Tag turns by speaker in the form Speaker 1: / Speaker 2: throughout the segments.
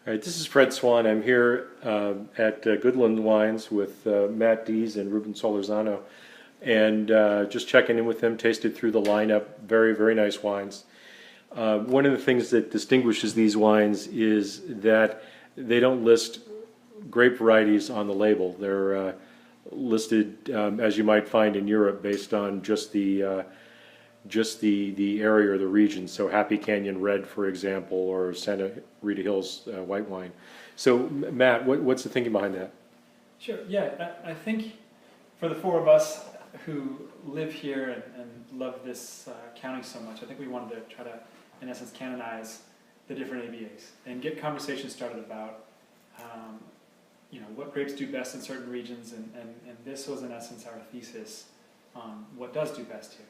Speaker 1: All right, this is Fred Swan. I'm here at Goodland Wines with Matt Dees and Ruben Solorzano, and just checking in with them. Tasted through the lineup. Very, very nice wines. One of the things that distinguishes these wines is that they don't list grape varieties on the label. They're listed as you might find in Europe, based on just the area or the region. So Happy Canyon Red, for example, or Santa Rita Hills white wine. So Matt, what's the thinking behind that?
Speaker 2: Sure. Yeah, I think for the four of us who live here and love this county so much, I think we wanted to try to, in essence, canonize the different ABAs and get conversations started about, what grapes do best in certain regions, and this was in essence our thesis on what does do best here.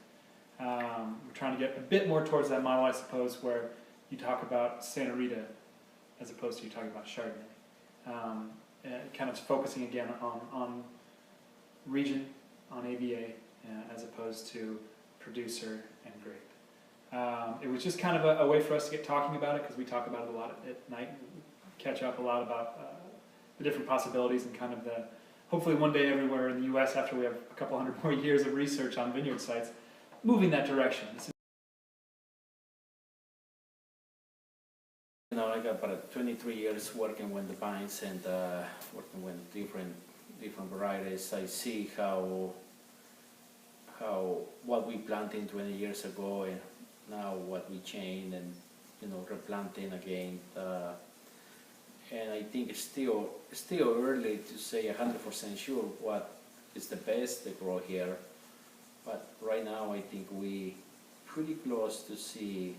Speaker 2: We're trying to get a bit more towards that model, I suppose, where you talk about Santa Rita as opposed to you talking about Chardonnay. Kind of focusing again on region, on ABA, as opposed to producer and grape. It was just kind of a way for us to get talking about it, because we talk about it a lot at night. We catch up a lot about the different possibilities and kind of hopefully one day everywhere in the U.S., after we have a couple hundred more years of research on vineyard sites, moving that direction.
Speaker 3: I got about 23 years working with the vines and working with different varieties. I see how what we planted 20 years ago and now what we changed, and replanting again. And I think it's still early to say 100% sure what is the best to grow here. But right now, I think we pretty close to see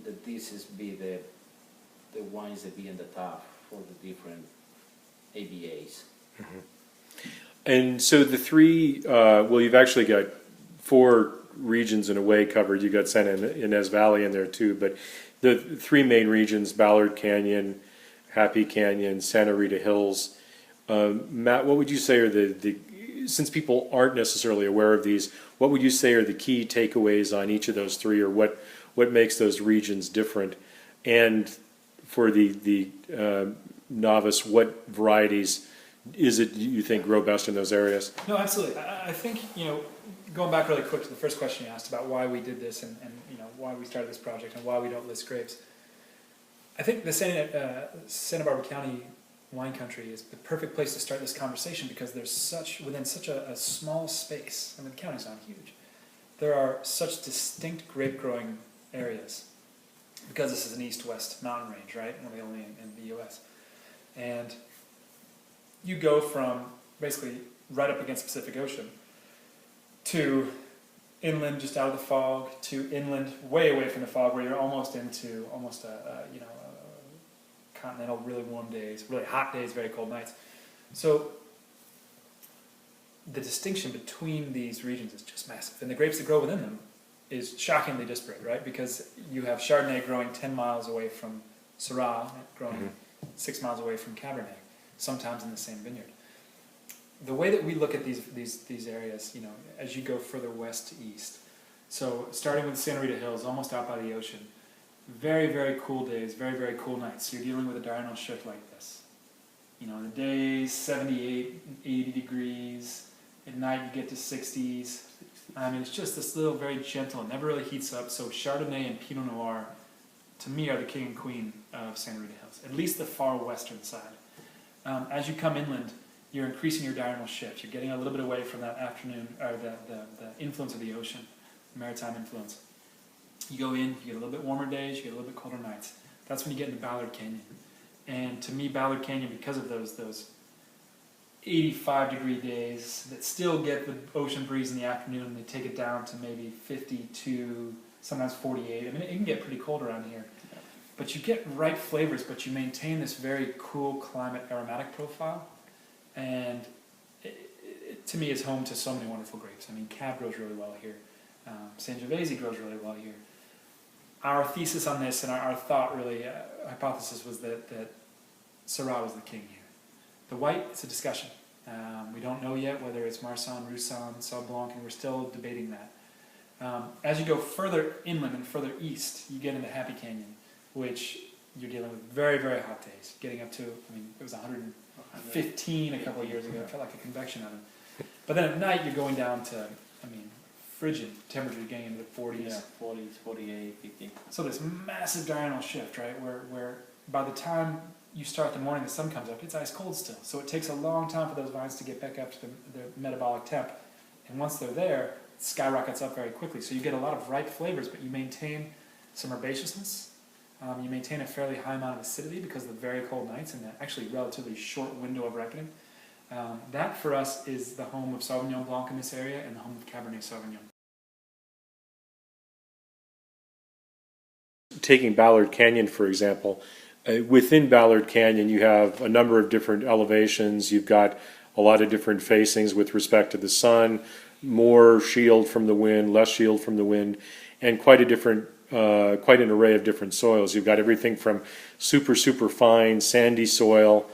Speaker 3: that this is the wines that be in the top for the different ABAs.
Speaker 1: Mm-hmm. And so the three, you've actually got four regions in a way covered. You've got Santa Ynez Valley in there too, but the three main regions: Ballard Canyon, Happy Canyon, Santa Rita Hills. Matt, what would you say are since people aren't necessarily aware of these, what would you say are the key takeaways on each of those three, or what makes those regions different? And for the novice, what varieties is it you think grow best in those areas?
Speaker 2: No, absolutely. I think, going back really quick to the first question you asked about why we did this and why we started this project and why we don't list grapes. I think the Santa Barbara County wine country is the perfect place to start this conversation, because there's within such a small space. I mean, the county's not huge. There are such distinct grape growing areas, because this is an east-west mountain range, right? One of the only in the U.S. And you go from basically right up against the Pacific Ocean to inland, just out of the fog, to inland, way away from the fog, where you're almost into continental, really warm days, really hot days, very cold nights. So the distinction between these regions is just massive, and the grapes that grow within them is shockingly disparate, right? Because you have Chardonnay growing 10 miles away from Syrah, growing 6 miles away from Cabernet, sometimes in the same vineyard. The way that we look at these areas, as you go further west to east, so starting with the Santa Rita Hills, almost out by the ocean, very, very cool days, very, very cool nights. So you're dealing with a diurnal shift like this. In the days, 78, 80 degrees. At night, you get to 60s. I mean, it's just this little, very gentle, never really heats up. So Chardonnay and Pinot Noir, to me, are the king and queen of Santa Rita Hills, at least the far western side. As you come inland, you're increasing your diurnal shift. You're getting a little bit away from that afternoon, or the influence of the ocean, maritime influence. You go in, you get a little bit warmer days, you get a little bit colder nights. That's when you get into Ballard Canyon. And to me, Ballard Canyon, because of those 85-degree days that still get the ocean breeze in the afternoon, and they take it down to maybe 52, sometimes 48. I mean, it can get pretty cold around here. But you get ripe flavors, but you maintain this very cool climate aromatic profile. And it to me, is home to so many wonderful grapes. I mean, Cab grows really well here. Sangiovese grows really well here. Our thesis on this, and our thought really, hypothesis was that Syrah was the king here. The white, it's a discussion. We don't know yet whether it's Marsanne, Roussanne, Sauv Blanc, and we're still debating that. As you go further inland and further east, you get into Happy Canyon, which you're dealing with very, very hot days, getting up to, I mean, it was 115 a couple of years ago. It felt like a convection oven. But then at night, you're going down to, I mean, frigid temperatures, getting into the 40s.
Speaker 3: Yeah, 40s, 48, 50.
Speaker 2: So this massive diurnal shift, right, where by the time you start the morning, the sun comes up, it's ice cold still. So it takes a long time for those vines to get back up to their metabolic temp. And once they're there, it skyrockets up very quickly. So you get a lot of ripe flavors, but you maintain some herbaceousness. You maintain a fairly high amount of acidity because of the very cold nights and the actually relatively short window of ripening. That for us is the home of Sauvignon Blanc in this area and the home of Cabernet Sauvignon.
Speaker 1: Taking Ballard Canyon, for example, within Ballard Canyon, you have a number of different elevations. You've got a lot of different facings with respect to the sun, more shield from the wind, less shield from the wind, and quite an array of different soils. You've got everything from super, super fine sandy soil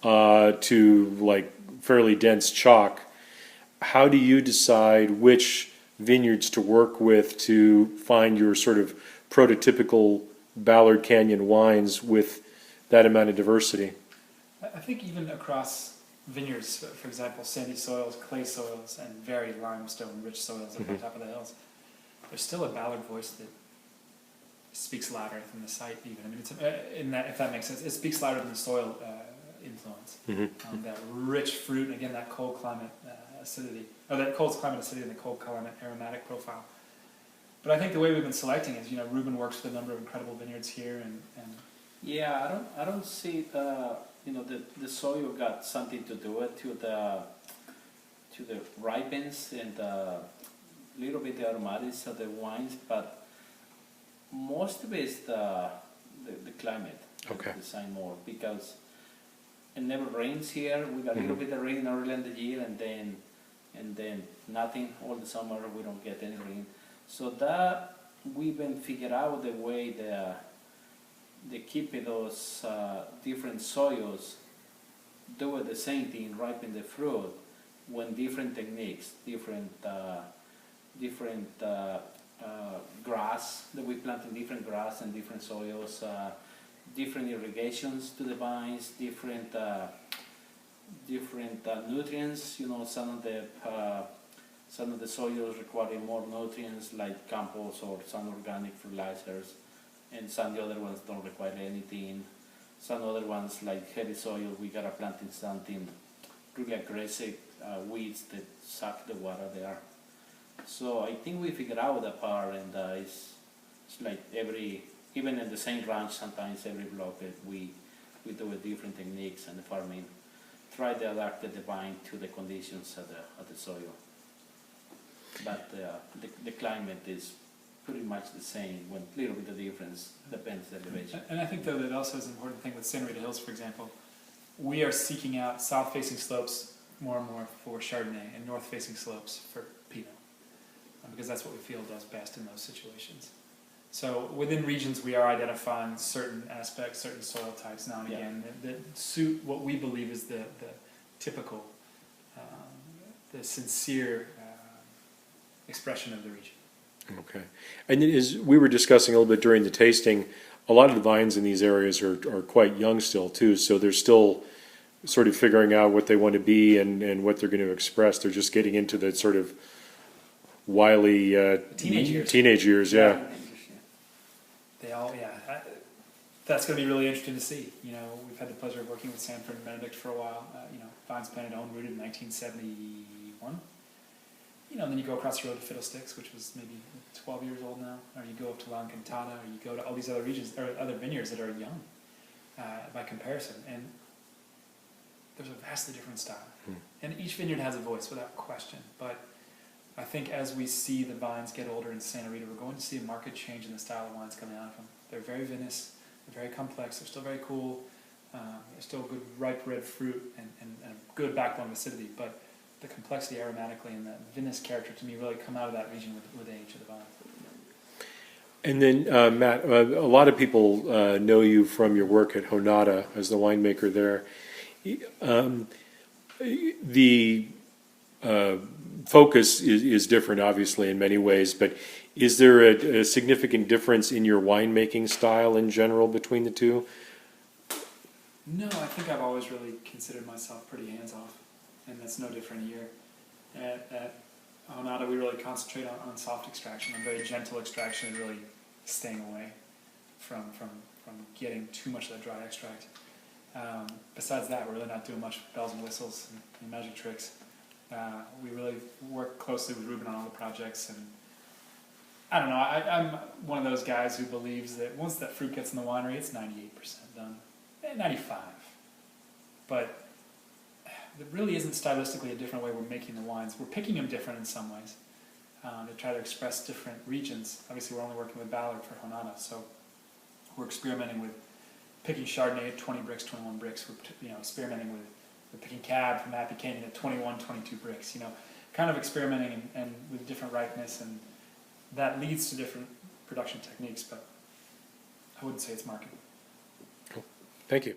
Speaker 1: to like fairly dense chalk. How do you decide which vineyards to work with to find your sort of prototypical Ballard Canyon wines with that amount of diversity?
Speaker 2: I think even across vineyards, for example, sandy soils, clay soils, and very limestone-rich soils up on top of the hills, there's still a Ballard voice that speaks louder than the site even. I mean, it's, if that makes sense, it speaks louder than the soil influence. That rich fruit, and again, that cold climate acidity, or that cold climate acidity and the cold climate aromatic profile. But I think the way we've been selecting is, Ruben works with a number of incredible vineyards here, and
Speaker 3: Yeah, I don't see the soil got something to do it to the ripens and little bit the aromatics of the wines, but most of it is the climate.
Speaker 1: Okay.
Speaker 3: Design more because it never rains here. We got a little bit of rain early in the year, and then nothing all the summer. We don't get any rain. So that we've been figured out the way they keep those different soils do the same thing, ripen the fruit, when different techniques, different grass that we plant in different grass and different soils, different irrigations to the vines, different nutrients. Some of the soils require more nutrients like compost or some organic fertilizers, and some of the other ones don't require anything. Some other ones like heavy soil, we gotta plant in something really aggressive weeds that suck the water there. So I think we figured out that part, and it's like even in the same ranch, sometimes every block that we do with different techniques and the farming, try to adapt the vine to the conditions of the soil. But the climate is pretty much the same, with a little bit of difference, depends on the elevation.
Speaker 2: And I think though that also is an important thing with Santa Rita Hills, for example. We are seeking out south-facing slopes more and more for Chardonnay and north-facing slopes for Pinot, because that's what we feel does best in those situations. So within regions, we are identifying certain aspects, certain soil types now and again that suit what we believe is the typical, the sincere expression of the region.
Speaker 1: Okay. And as we were discussing a little bit during the tasting, a lot of the vines in these areas are quite young still too, so they're still sort of figuring out what they want to be and what they're going to express. They're just getting into the sort of wily teenage years, yeah.
Speaker 2: They all, that's going to be really interesting to see. We've had the pleasure of working with Sanford and Benedict for a while. Vines planted, owned, rooted in 1971. And then you go across the road to Fiddlesticks, which was maybe 12 years old now, or you go up to La Encantada, or you go to all these other regions, or other vineyards that are young by comparison. And there's a vastly different style. And each vineyard has a voice, without question. But I think as we see the vines get older in Santa Rita, we're going to see a marked change in the style of wines coming out of them. They're very vinous, they're very complex, they're still very cool, there's still good ripe red fruit and a good backbone of acidity, but the complexity aromatically and the vinous character to me really come out of that region with age of the vine.
Speaker 1: And then, Matt, a lot of people know you from your work at Honada as the winemaker there. The focus is different, obviously, in many ways, but Is there a significant difference in your winemaking style in general between the two?
Speaker 2: No, I think I've always really considered myself pretty hands-off, and that's no different here. At Honada, we really concentrate on soft extraction, on very gentle extraction, and really staying away from getting too much of that dry extract. Besides that, we're really not doing much bells and whistles and magic tricks. We really work closely with Ruben on all the projects, and I don't know, I'm one of those guys who believes that once that fruit gets in the winery, it's 98% done. 95. But there really isn't stylistically a different way we're making the wines. We're picking them different in some ways to try to express different regions. Obviously, we're only working with Ballard for Honada, so we're experimenting with picking Chardonnay at 20 bricks, 21 bricks. We're experimenting with picking Cab from Happy Canyon at 21, 22 bricks. Kind of experimenting and with different ripeness, and that leads to different production techniques. But I wouldn't say it's market.
Speaker 1: Thank you.